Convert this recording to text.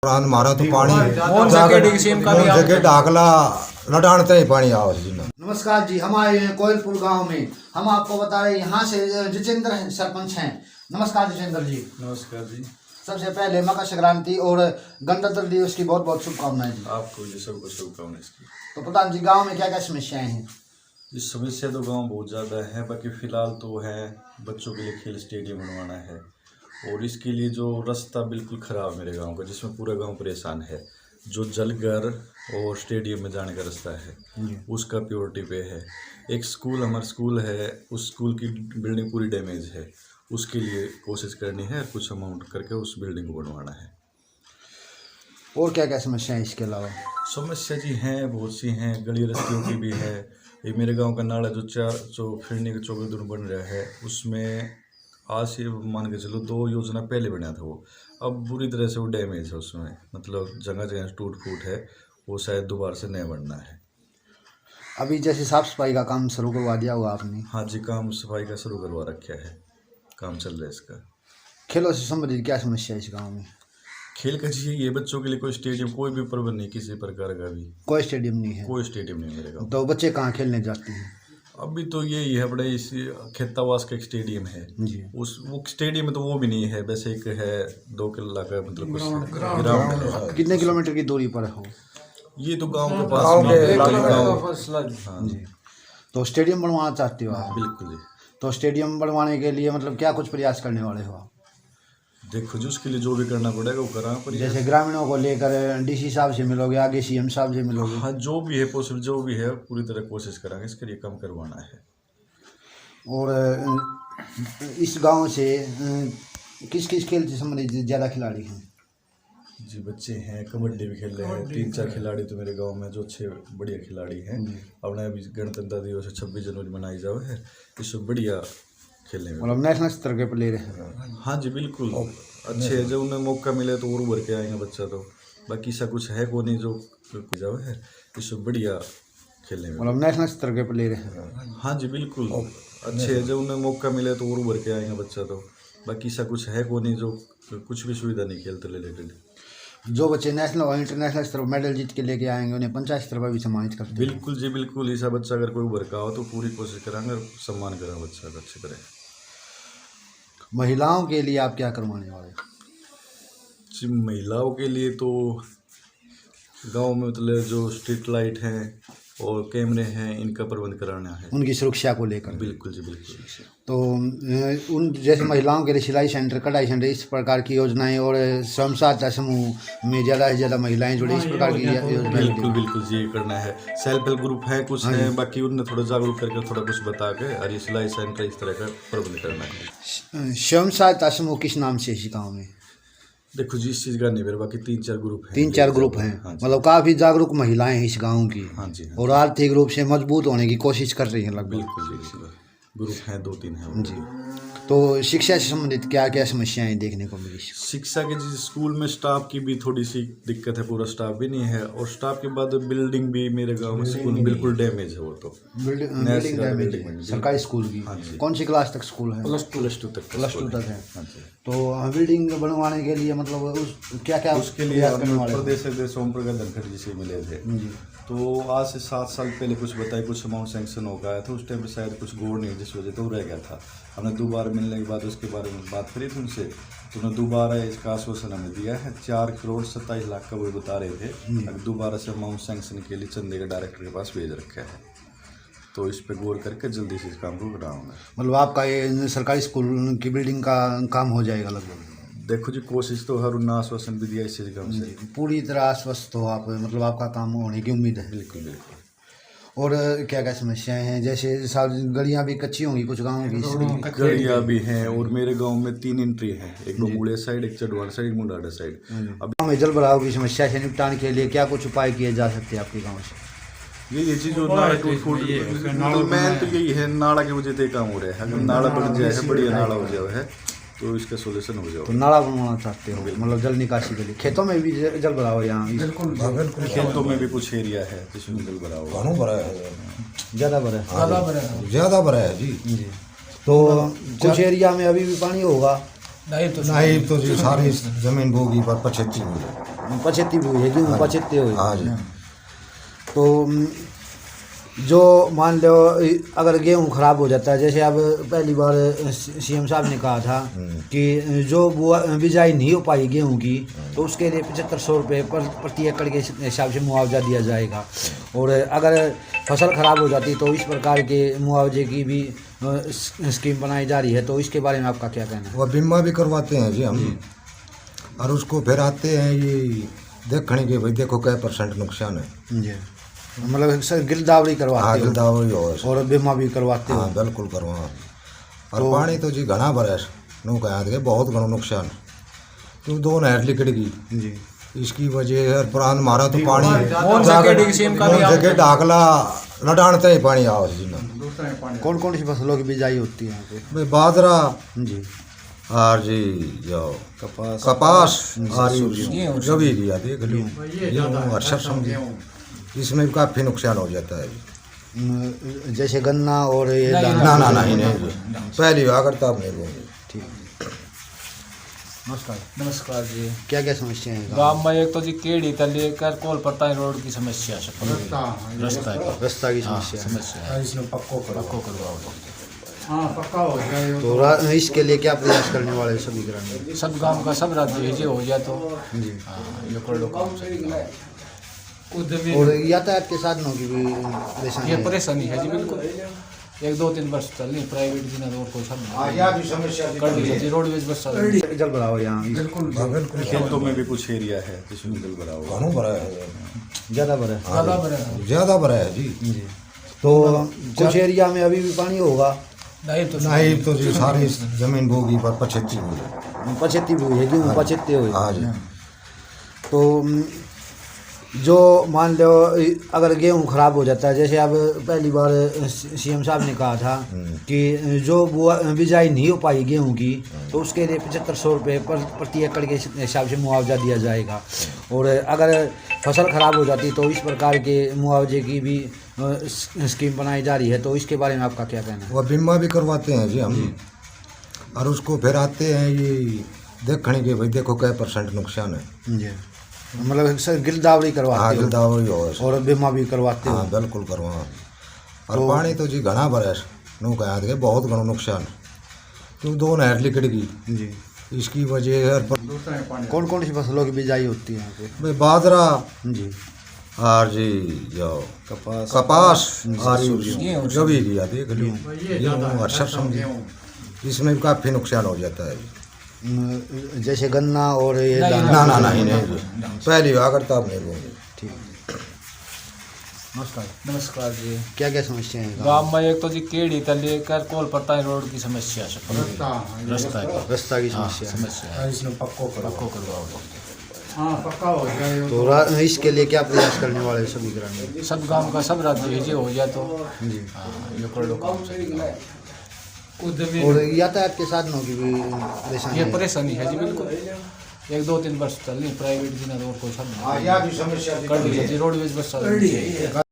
मारा तो पानी जगह डाकला न डालते ही पानी आओ जी। नमस्कार जी, हम आए हैं कोयलपुर गांव में। हम आपको बता रहे हैं यहाँ से जितेंद्र सरपंच हैं। नमस्कार जितेंद्र जी। नमस्कार जी। सबसे पहले मकर संक्रांति और गणतंत्र दिवस की बहुत बहुत शुभकामनाएं जी। आपको जी सबको शुभकामनाएं। तो प्रधान जी, गांव में क्या क्या समस्याएं हैं? इस समस्या तो गांव बहुत ज़्यादा है, बाकी फ़िलहाल तो है बच्चों के लिए खेल स्टेडियम बनवाना है और इसके लिए जो रास्ता बिल्कुल ख़राब है मेरे गांव का, जिसमें पूरा गांव परेशान है। जो जलघर और स्टेडियम में जाने का रास्ता है उसका प्योरिटी पे है। एक स्कूल, हमारा स्कूल है, उस स्कूल की बिल्डिंग पूरी डैमेज है, उसके लिए कोशिश करनी है, कुछ अमाउंट करके उस बिल्डिंग को बनवाना है। और क्या क्या समस्याएं इसके अलावा? समस्या जी हैं, बहुत सी हैं, गली रस्तियों की भी है। एक मेरे गांव का नाला जो फिरने के 24 दिन बन रहा है, उसमें आज से मान के चलो 2 योजना पहले बना था, वो अब बुरी तरह से वो डैमेज है। उसमें मतलब जगह जगह टूट फूट है, वो शायद दोबारा से नया बनना है। अभी जैसे साफ सफाई का काम शुरू करवा दिया हुआ आपने? हाँ जी, काम सफाई का शुरू करवा रखा है, काम चल रहा है इसका। खेलों से संबंधित क्या समस्या है इस गाँव में? खेल का जी ये बच्चों के लिए कोई स्टेडियम, कोई भी प्रबंध नहीं, किसी प्रकार का भी कोई स्टेडियम नहीं है? कोई स्टेडियम नहीं मेरे गाँव। तो बच्चे कहाँ खेलने जाते हैं? अभी तो यही है, बड़े इस खेतावास का एक स्टेडियम है जी। वो स्टेडियम में तो वो भी नहीं है, वैसे एक है 2 किला का, मतलब कुछ ग्राउंड है। कितने किलोमीटर की दूरी पर हो? ये तो गांव के पास में गाँव। हाँ जी। तो स्टेडियम बनवाना चाहते हो आप? बिल्कुल जी। तो स्टेडियम बनवाने के लिए मतलब क्या कुछ प्रयास करने वाले हो आप? देखो जी, उसके लिए जो भी करना पड़ेगा वो करा पर। जैसे ग्रामीणों को लेकर डीसी साहब से मिलोगे, आगे सीएम साहब से मिलोगे? हाँ, जो भी है पॉसिबल, जो भी है पूरी तरह कोशिश करांगे, इसके लिए काम करवाना है। और इस गांव से किस किस खेल से संबंधित ज़्यादा खिलाड़ी हैं? जी, बच्चे हैं, कबड्डी भी खेल रहे हैं, 3-4 खिलाड़ी तो मेरे गांव में जो अच्छे बढ़िया खिलाड़ी हैं। अपने अभी गणतंत्र दिवस 26 जनवरी मनाई जाओ है, इसमें बढ़िया खेलने में, मतलब नेशनल स्तर के प्लेयर हैं। हाँ जी बिल्कुल अच्छे है। जब उन्हें मौका मिले तो और उभर के आएंगे बच्चा, तो बाकी ऐसा कुछ है को नहीं जो जाओ है, इसमें बढ़िया खेलने में, मतलब नेशनल स्तर के प्लेयर हैं। हाँ जी बिल्कुल अच्छे है। जब उन्हें मौका मिले तो और उभर के आएंगे बच्चा, तो बाकी ऐसा कुछ है को नहीं जो कुछ भी सुविधा नहीं खेलते रिलेटेड। जो बच्चे नेशनल और इंटरनेशनल स्तर पर मेडल जीत के लेके आएंगे उन्हें पंचायत स्तर पर भी सम्मानित करते हैं। बिल्कुल जी बिल्कुल, ऐसा बच्चा अगर कोई उभर का हो तो पूरी कोशिश कराएंगे और सम्मान करें बच्चा का अच्छी तरह। महिलाओं के लिए आप क्या करवाने वाले? जी, महिलाओं के लिए तो गांव में मतलब जो स्ट्रीट लाइट हैं और कैमरे हैं, इनका प्रबंध कराना है, उनकी सुरक्षा को लेकर। बिल्कुल जी बिल्कुल। तो उन जैसे महिलाओं के लिए सिलाई सेंटर, कढ़ाई सेंटर, इस प्रकार की योजनाएं, और स्वयं सहायता समूह में ज़्यादा से ज़्यादा महिलाएं जुड़ी, इस प्रकार की योजनाएं। बिल्कुल बिल्कुल जी, ये करना है। सेल्फ हेल्प ग्रुप है कुछ है, बाकी उन्हें थोड़ा जागरूक करके थोड़ा कुछ बता के, और ये सिलाई सेंटर इस तरह का प्रबंध करना है। स्वयं सहायता समूह किस नाम से इस गाँव में? देखो जी, इस चीज़ का नहीं मेरे, बाकी 3-4 ग्रुप हैं। 3-4 ग्रुप हैं, मतलब काफ़ी जागरूक महिलाएं हैं इस गांव की। हाँ जी, हाँ। और आर्थिक रूप से मजबूत होने की कोशिश कर रही हैं लगभग। बिल्कुल जी बिल्कुल, ग्रुप हैं 2-3 हैं जी। तो शिक्षा से संबंधित क्या क्या समस्याएं देखने को मिली? शिक्षा के जी स्कूल में स्टाफ की भी थोड़ी सी दिक्कत है, पूरा स्टाफ भी नहीं है, और स्टाफ के बाद बिल्डिंग भी मेरे गांव में स्कूल में बिल्कुल डैमेज है। वो तो बिल्डिंग डैमेज है सरकारी स्कूल की। हाँ जी। कौन सी क्लास तक स्कूल है? प्लस टू तक है। हाँ जी। तो बिल्डिंग बनवाने के लिए मतलब क्या क्या उसके लिए प्रदेश अध्यक्ष ओम प्रकाश धनखड़ जी से मिले थे, तो आज से 7 साल पहले कुछ बताए, कुछ अमाउंट सैंक्शन हो गया था। उस टाइम पे शायद कुछ गौर नहीं, जिस वजह से वो रह गया था। हमने दोबारा मिलने के बाद उसके बारे में बात करी थी उनसे, तो उन्होंने दोबारा इसका आश्वासन हमें दिया है। 4,27,00,000 का वो बता रहे थे, अब दोबारा से अमाउंट सैंक्शन के लिए चंदे के डायरेक्टर के पास भेज रखा है, तो इस पे गौर करके जल्दी से इस काम को कराऊंगा। मतलब आपका ये सरकारी स्कूल की बिल्डिंग का काम हो जाएगा लगभग? देखो जी, कोशिश तो हर उन्ना आश्वासन भी दिया इस चीज़ का हमसे। पूरी तरह आश्वस्त हो आप, मतलब आपका काम होने की उम्मीद है? बिल्कुल बिल्कुल। और क्या क्या समस्याएं हैं? जैसे गलियां भी कच्ची होंगी कुछ गाँव की? गलियां भी हैं, और मेरे गांव में 3 एंट्री हैं, एक बमूड़े साइड, एक चढ़वाड़ साइड, एक मुंडाडा साइड। अब गाँव में जल भराव की समस्या से निपटाने के लिए क्या कुछ उपाय किए जा सकते हैं आपके गाँव से? ये चीज जो नाला टूट फूट, मेन तो यही है, नाला की वजह से काम हो रहा है। अगर नाला बन जाए, बढ़िया नाला हो जाए है, तो इसका सोल्यूशन हो जाए। तो नाला बनवाना चाहते हो, मतलब जल निकासी के लिए? खेतों में भी जल भराव है यहाँ? बिल्कुल खेतों में भी कुछ एरिया है जिसमें जल भराव ज़्यादा भरा है? ज़्यादा भरा है जी। तो कुछ एरिया में अभी भी पानी होगा? नहीं तो जी सारी जमीन भोगी पर 75 में पछेती भी हुई है गेहूँ पछेते हुए। हाँ जी। तो जो मान लो अगर गेहूँ खराब हो जाता है, जैसे अब पहली बार सीएम साहब ने कहा था कि जो बिजाई नहीं हो पाई गेहूँ की तो उसके लिए 7500 रुपये प्रति एकड़ के हिसाब से मुआवजा दिया जाएगा। और अगर फसल खराब हो जाती तो इस प्रकार के मुआवजे की भी स्कीम बनाई जा रही है, तो इसके बारे में आपका क्या कहना है? वह बीमा भी करवाते हैं जी हम, और उसको फिर आते हैं ये देखने के भाई देखो क्या % नुकसान है जी, मतलब सर गिरदावरी करवाते हाँ हो गिरदावरी हो और बीमा भी करवाते हो। हाँ बिल्कुल करवा। और पानी तो जी घना भरा नो कहा के बहुत घणो नुकसान क्यों 2 नहर लिकड़गी जी, इसकी वजह है पुरान मारा तो पानी का डाकला लटानते ही पानी आओ जी ना। कौन कौन सी फसलों की बिजाई होती है यहाँ पे? भाई बाजरा जी, और जी जो कपास और रवि की आती है गेहूँ और सरसों की, इसमें काफ़ी नुकसान हो जाता है जी। जैसे गन्ना और ये दाना। ना ना नहीं नहीं जी, पहली अगर तब नहीं लूँगी। ठीक, नमस्कार। नमस्कार जी। क्या क्या समस्याएं हैं? गाँव में एक तो जी केड़ी तक लेकर कोलपट्टा रोड की समस्या है, रास्ता की समस्या है। समस्या है, पक्को करवाओ। तो इसके लिए क्या प्रयास करने वाले हैं सभी ग्रामीण? सब गांव का सब राज्य जे हो गया तो जी, ये कर लो काम से। और यातायात के साधनों की भी परेशानी ये है। परेशानी है जी बिल्कुल। 1-2-3 वर्ष चल रही प्राइवेट जी ना और कोई सब कर दी जी रोडवेज बस चल रही है। जल भराव यहाँ बिल्कुल खेतों में भी कुछ एरिया है जिसमें जल भरा हुआ घणो भरा है, ज़्यादा भरा है। ज़्यादा बड़ा है। ज़्यादा भरा है जी। तो कुछ एरिया में अभी भी पानी होगा। नहीं तो नहीं तो जी सारी जमीन भोगी पर पछेती हुई है। पछेती भी हुई है गेहूँ पछेते हुए। हाँ जी। तो जो मान लो अगर गेहूँ खराब हो जाता है, जैसे अब पहली बार सीएम साहब ने कहा था कि जो बिजाई नहीं हो पाई गेहूँ की तो उसके लिए 7500 रुपये प्रति एकड़ के हिसाब से मुआवजा दिया जाएगा। और अगर फसल खराब हो जाती तो इस प्रकार के मुआवजे की भी स्कीम बनाई जा रही है, तो इसके बारे में आपका क्या कहना है? वह बीमा भी करवाते हैं जी हम, और उसको फिर आते हैं ये देखने के भाई देखो क्या % नुकसान है जी, मतलब सर गिरदावरी हाँ करवाते हो गिरदावरी हो और बीमा भी करवाते हो। हाँ बिल्कुल करवा। और पानी तो जी घना भरा नो कहा के बहुत घणो नुकसान क्यों 2 नहर लिकड़गी जी, इसकी वजह है कौन कौन सी फसलों की बिजाई होती है यहाँ पे? भाई बाजरा जी, और जी जो कपास और रवि की आती है गेहूँ और सरसों की, इसमें काफ़ी नुकसान हो जाता है जी। जैसे गन्ना और ये दाना। ना ना नहीं नहीं जी, पहली अगर तब नहीं लूँगी। ठीक, नमस्कार। नमस्कार जी। क्या क्या समस्याएं हैं? गाँव में एक तो जी केड़ी तक लेकर कोलपट्टा रोड की समस्या है, रास्ता की समस्या है। समस्या है, पक्को करवाओ। तो इसके लिए क्या प्रयास करने वाले हैं सभी ग्रामीण? सब गांव का सब राज्य जे हो गया तो जी, ये कर लो काम से। और यातायात के साधनों की भी परेशानी ये है। परेशानी है जी बिल्कुल। 1-2-3 वर्ष चल रही प्राइवेट जी ना और कोई सब कर दी जी रोडवेज बस चल रही है।